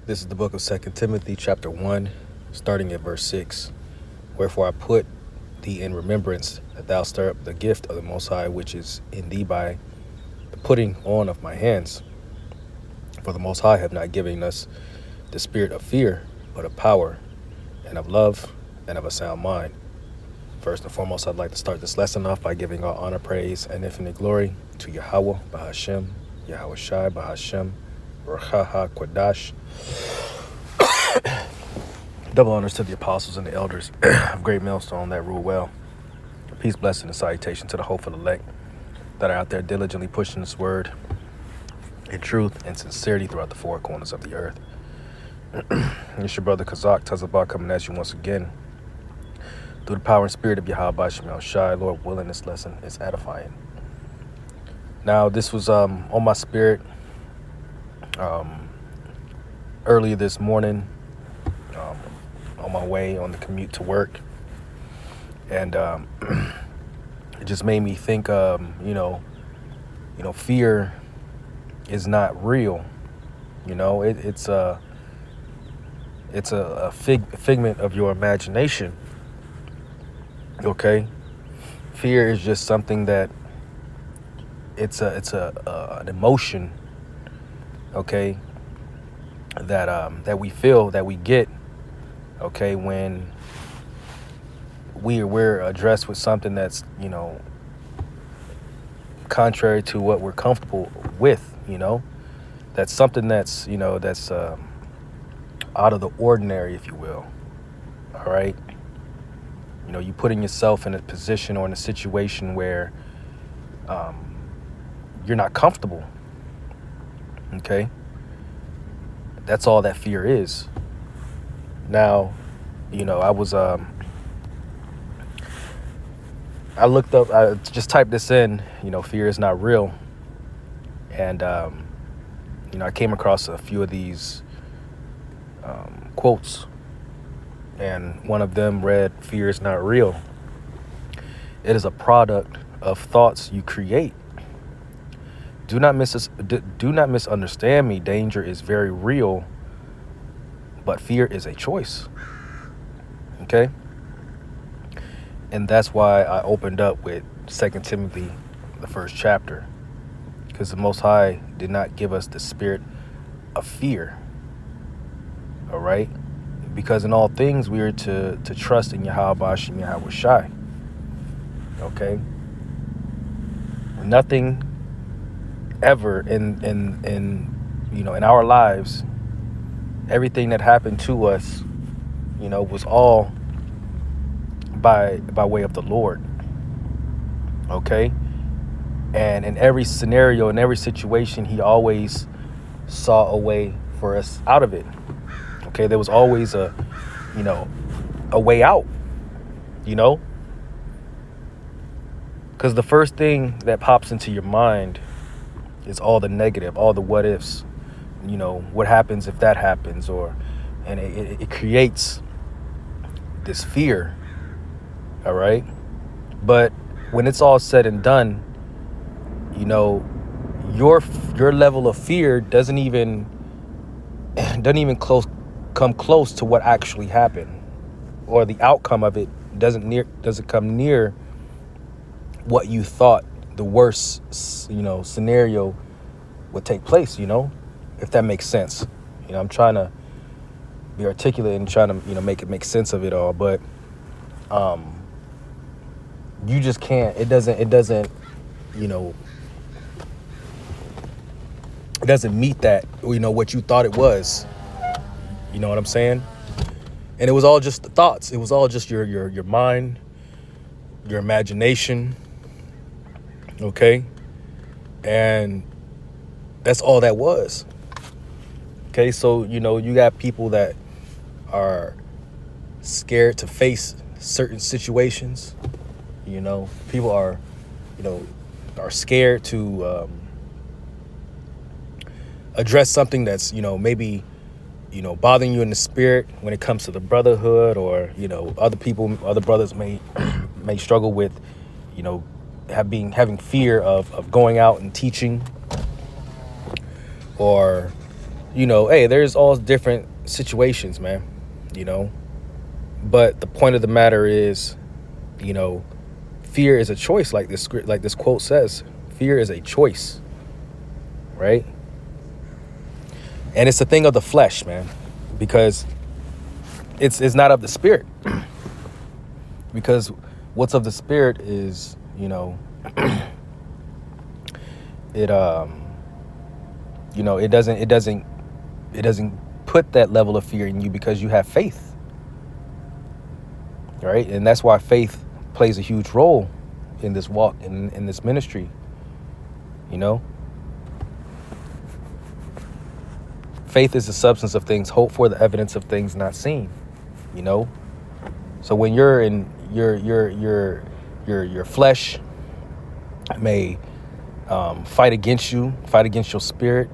This is the book of Second Timothy, chapter 1, starting at verse 6. Wherefore I put thee in remembrance that thou stir up the gift of the Most High, which is in thee by the putting on of my hands. For the Most High have not given us the spirit of fear, but of power, and of love, and of a sound mind. First and foremost, I'd like to start this lesson off by giving all honor, praise, and infinite glory to Yahweh, Bahashem, Yahweh Shai, Bahashem, Rachaha, Quadash. Double honors to the apostles and the elders of Great Millstone that rule well. Peace, blessing, and salutation to the hopeful elect that are out there diligently pushing this word in truth and sincerity throughout the four corners of the earth. It's your brother Kazak Tazabah coming at you once again. Through the power and spirit of Yahweh Shemel Shai, Lord willing, this lesson is edifying. Now, this was on my spirit earlier this morning, on my way on the commute to work, and it just made me think, fear is not real. It's a figment of your imagination. Okay, fear is just something that it's an emotion. Okay, that we feel, that we get. Okay, when we're addressed with something that's contrary to what we're comfortable with. That's something that's that's out of the ordinary, if you will. All right. You putting yourself in a position or in a situation where you're not comfortable. Okay. That's all that fear is. Now, I was, I looked up, I just typed this in, fear is not real. And, I came across a few of these quotes. And one of them read, "Fear is not real. It is a product of thoughts you create. Do not misunderstand me. Danger is very real, but fear is a choice." Okay? And that's why I opened up with 2 Timothy, the first chapter, because the Most High did not give us the spirit of fear. All right? Because in all things we are to trust in Yahweh Bashim Yahweh Shai. Okay? Nothing ever in our lives, everything that happened to us, was all by way of the Lord. Okay? And in every scenario, in every situation, he always saw a way for us out of it. Okay, there was always a way out, because the first thing that pops into your mind is all the negative, all the what ifs, what happens if that happens, and it creates this fear. All right. But when it's all said and done, your level of fear doesn't even come close to what actually happened, or the outcome of it doesn't come near what you thought the worst scenario would take place, if that makes sense. I'm trying to be articulate and trying to make it make sense of it all, but you just can't. It doesn't meet that, what you thought it was. You know what I'm saying? And it was all just the thoughts. It was all just your mind, your imagination. Okay? And that's all that was. Okay, so you got people that are scared to face certain situations. People are scared to address something that's maybe bothering you in the spirit when it comes to the brotherhood, or other brothers may struggle with having fear of going out and teaching, or Hey, there's all different situations, man, you know. But the point of the matter is, you know, fear is a choice, like this quote says. Fear is a choice, right? And it's a thing of the flesh, man, because it's not of the spirit. Because what's of the spirit is, it it doesn't put that level of fear in you because you have faith, right? And that's why faith plays a huge role in this walk, in this ministry. Faith is the substance of things hoped for, the evidence of things not seen. So when you're in your flesh may fight against your spirit,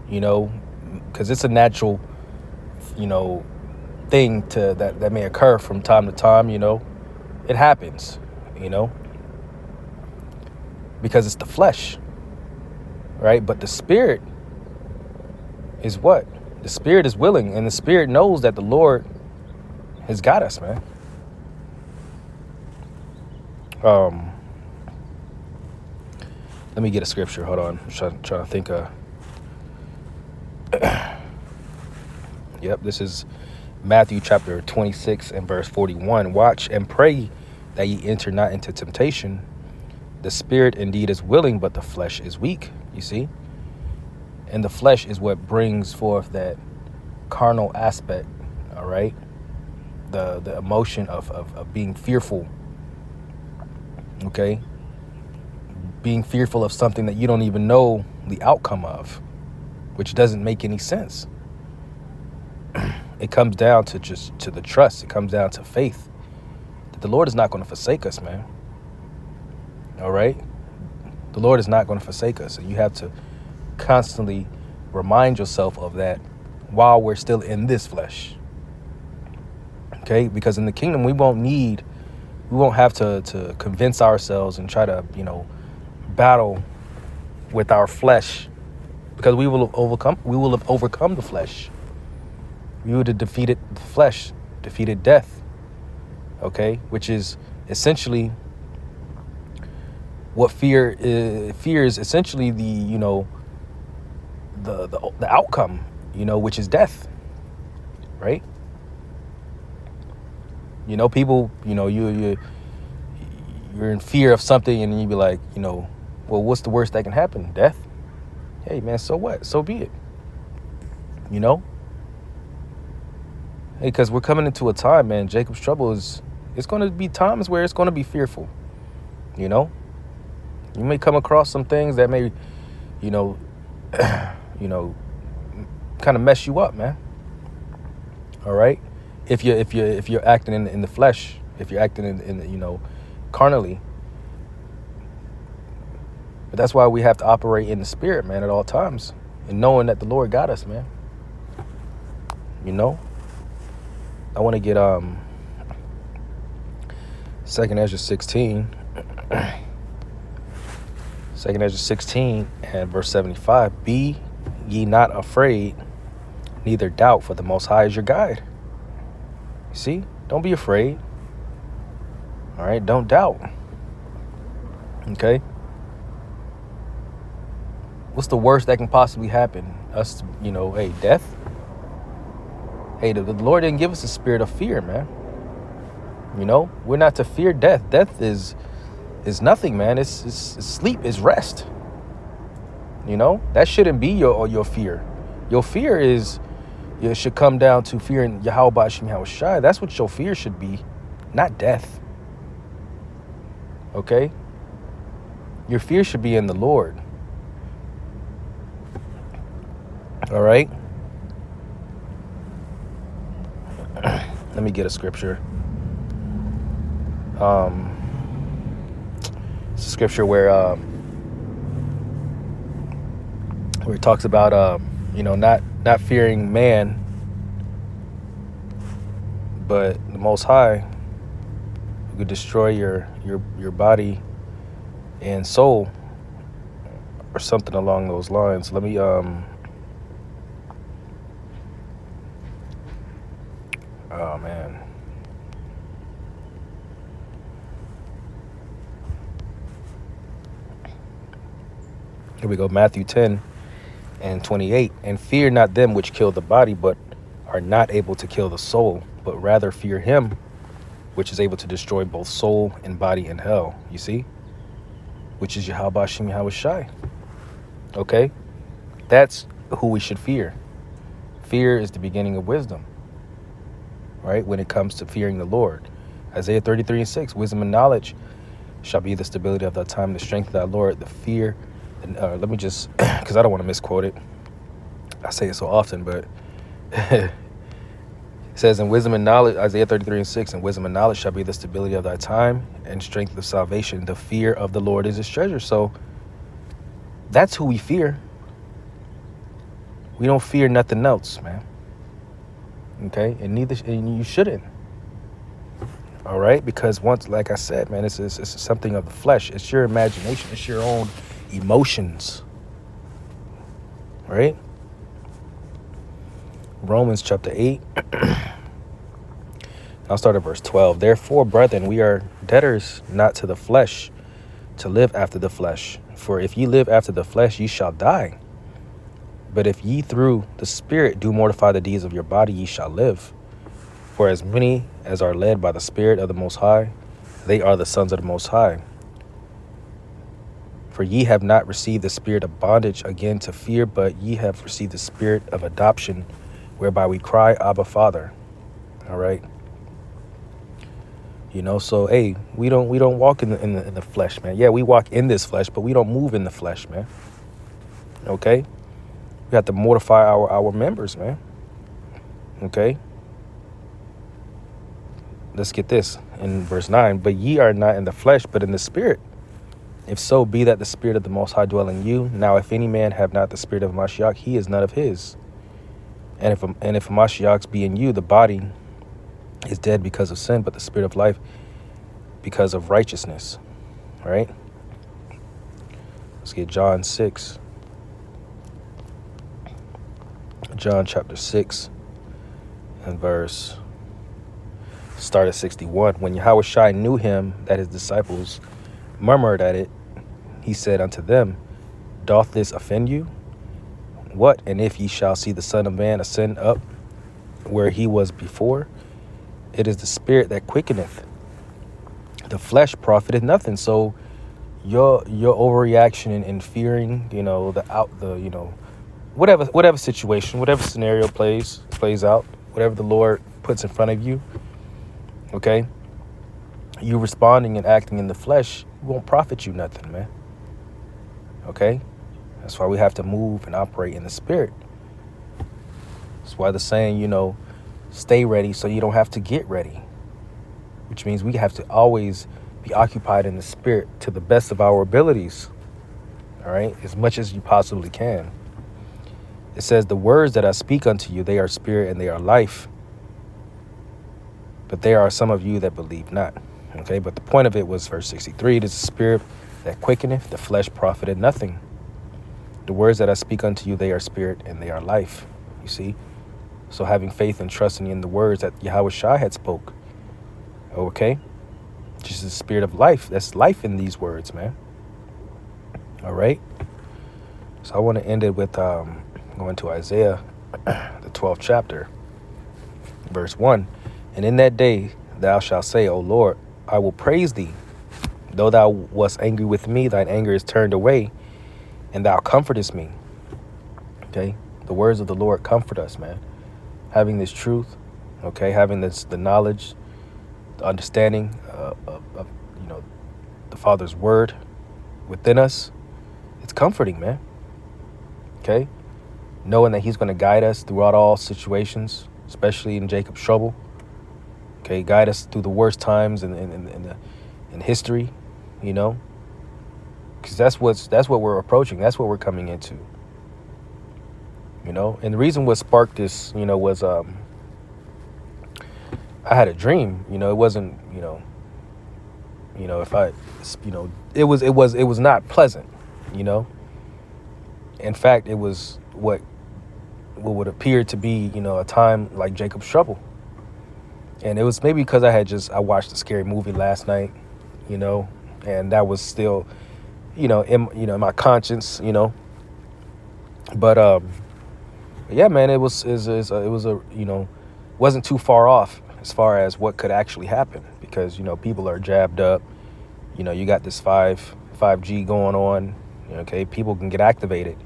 because it's a natural, thing that may occur from time to time. It happens, because it's the flesh, right? But the spirit is what? The spirit is willing, and the spirit knows that the Lord has got us, man. Let me get a scripture. Hold on. I'm trying to think. Yep, this is Matthew chapter 26 and verse 41. Watch and pray that ye enter not into temptation. The spirit indeed is willing, but the flesh is weak. You see? And the flesh is what brings forth that carnal aspect, all right? The emotion of being fearful, okay? Being fearful of something that you don't even know the outcome of, which doesn't make any sense. It comes down to the trust. It comes down to faith that the Lord is not going to forsake us, man. All right? The Lord is not going to forsake us. And you have to constantly remind yourself of that while we're still in this flesh. Okay? Because in the kingdom, we won't have to convince ourselves and try to, battle with our flesh, because we will have overcome the flesh. We would have defeated the flesh, defeated death. Okay? Which is essentially what fear is. Fear is essentially the outcome, which is death. Right? People, you're in fear of something, and you be like, well, what's the worst that can happen? Death? Hey, man, so what? So be it. Hey, because we're coming into a time, man, Jacob's trouble it's going to be times where it's going to be fearful. You may come across some things that may, kind of mess you up, man. All right? If you're acting in the flesh, if you're acting in carnally. But that's why we have to operate in the spirit, man, at all times, and knowing that the Lord got us, man. I want to get 2nd Ezra 16. 2nd Ezra 16 and verse 75. Be ye not afraid, neither doubt, for the Most High is your guide. You see? Don't be afraid. All right? Don't doubt. Okay? What's the worst that can possibly happen? Us, hey, death? Hey, the Lord didn't give us a spirit of fear, man. We're not to fear death. Death is nothing, man. It's sleep, it's rest. That shouldn't be your fear. Your fear should come down to fearing Yahweh B'Shem Yahushai. That's what your fear should be, not death. Okay? Your fear should be in the Lord. All right? Let me get a scripture. It's a scripture where it talks about not fearing man, but the Most High, who could destroy your body and soul, or something along those lines. Let me Oh man. Here we go. Matthew 10:28. And fear not them which kill the body, but are not able to kill the soul, but rather fear him which is able to destroy both soul and body in hell. You see? Which is Yahweh Hashem Yahweh Shai. Okay? That's who we should fear. Fear is the beginning of wisdom, right? When it comes to fearing the Lord. Isaiah 33:6, wisdom and knowledge shall be the stability of thy time, the strength of thy Lord, the fear. And let me just, because I don't want to misquote it. I say it so often, but it says in wisdom and knowledge, Isaiah 33:6, and wisdom and knowledge shall be the stability of thy time and strength of salvation. The fear of the Lord is his treasure. So that's who we fear. We don't fear nothing else, man. Okay? And you shouldn't. All right? Because once, like I said, man, it's something of the flesh. It's your imagination. It's your own emotions. Right? Romans chapter 8. I'll start at verse 12. Therefore, brethren, we are debtors not to the flesh, to live after the flesh. For if ye live after the flesh, ye shall die. But if ye through the Spirit do mortify the deeds of your body, ye shall live. For as many as are led by the Spirit of the Most High, they are the sons of the Most High. For ye have not received the spirit of bondage again to fear, but ye have received the spirit of adoption, whereby we cry, Abba, Father. All right. You know, so hey, we don't walk in the flesh, man. Yeah, we walk in this flesh, but we don't move in the flesh, man. Okay. We have to mortify our members, man. Okay. Let's get this in verse 9. But ye are not in the flesh, but in the spirit. If so be that the spirit of the Most High dwell in you. Now, if any man have not the spirit of Mashiach, he is none of his. And if Mashiach be in you, the body is dead because of sin, but the spirit of life because of righteousness. All right. Let's get John 6. John chapter 6 and verse, start at 61. When Yahweh Shai knew him, that his disciples murmured at it, he said unto them, doth this offend you? What? And if ye shall see the Son of Man ascend up where he was before, it is the spirit that quickeneth. The flesh profiteth nothing. So your overreaction in fearing, you know, whatever situation, whatever scenario plays out, whatever the Lord puts in front of you, okay, you responding and acting in the flesh won't profit you nothing, man. Okay? That's why we have to move and operate in the spirit. That's why the saying, you know, stay ready so you don't have to get ready, which means we have to always be occupied in the spirit to the best of our abilities. All right? As much as you possibly can. It says, the words that I speak unto you, they are spirit and they are life. But there are some of you that believe not. Okay, but the point of it was verse 63. It is the spirit that quickeneth, the flesh profited nothing. The words that I speak unto you, they are spirit and they are life. You see? So having faith and trusting in the words that Yahweh Shai had spoke. Okay? Just the spirit of life. That's life in these words, man. All right? So I want to end it with going to Isaiah, the 12th chapter, verse 1. And in that day thou shalt say, O Lord, I will praise thee. Though thou wast angry with me, thine anger is turned away, and thou comfortest me. Okay? The words of the Lord comfort us, man. Having this truth, okay, having the knowledge, the understanding of you know, the Father's word within us, it's comforting, man. Okay? Knowing that he's going to guide us throughout all situations, especially in Jacob's trouble. Okay, guide us through the worst times in history, you know, because that's what we're approaching. That's what we're coming into, you know. And the reason what sparked this, you know, was I had a dream. You know, it wasn't, you know, if I, you know, it was not pleasant, you know. In fact, it was what would appear to be, you know, a time like Jacob's trouble. And it was maybe because I watched a scary movie last night, you know, and that was still, in my conscience, But yeah, man, it was a wasn't too far off as far as what could actually happen, because people are jabbed up. You got this 5G going on. Okay, people can get activated,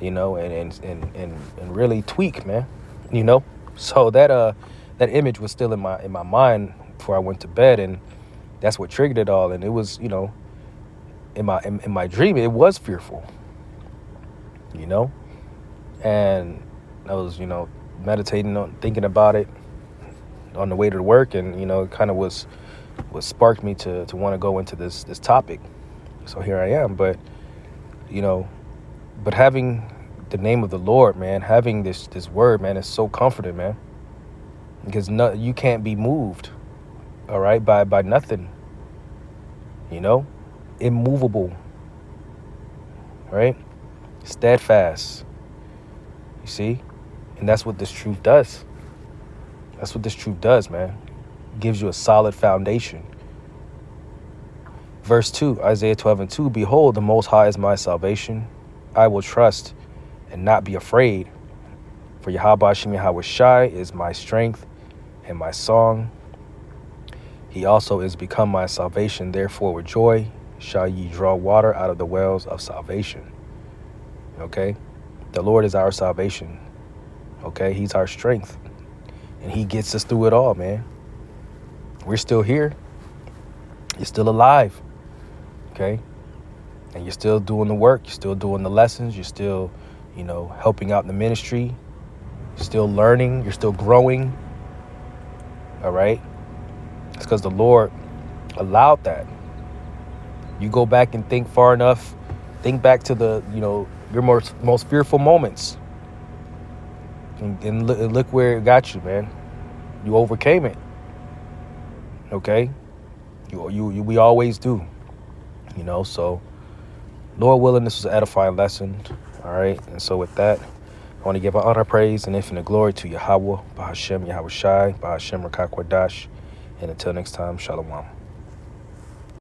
and really tweak, man. So that image was still in my mind before I went to bed, and that's what triggered it all. And it was, in my dream, it was fearful, and I was, meditating on thinking about it on the way to work, and it kind of was what sparked me to want to go into this topic. So here I am. But but having the name of the Lord, man, having this word, man, is so comforting, man, because you can't be moved, all right, by nothing, immovable, right, steadfast, you see. And that's what this truth does. That's what this truth does, man. It gives you a solid foundation. Verse 2, Isaiah 12:2, behold, the Most High is my salvation. I will trust and not be afraid. For Yahweh Hashem Yahweh Shai is my strength and my song. He also is become my salvation. Therefore with joy shall ye draw water out of the wells of salvation. Okay? The Lord is our salvation. Okay? He's our strength. And he gets us through it all, man. We're still here. You're still alive. Okay? And you're still doing the work. You're still doing the lessons. You're still, helping out in the ministry. You're still learning. You're still growing. All right? It's because the Lord allowed that. You go back and think far enough. Think back to the, your most fearful moments. And look where it got you, man. You overcame it. Okay? We always do. So Lord willing, this was an edifying lesson. All right. And so with that, I want to give honor, praise, and infinite glory to Yahweh, Bahashem, Yahweh Shai, Bahashem, Rakakwadash. And until next time, Shalom.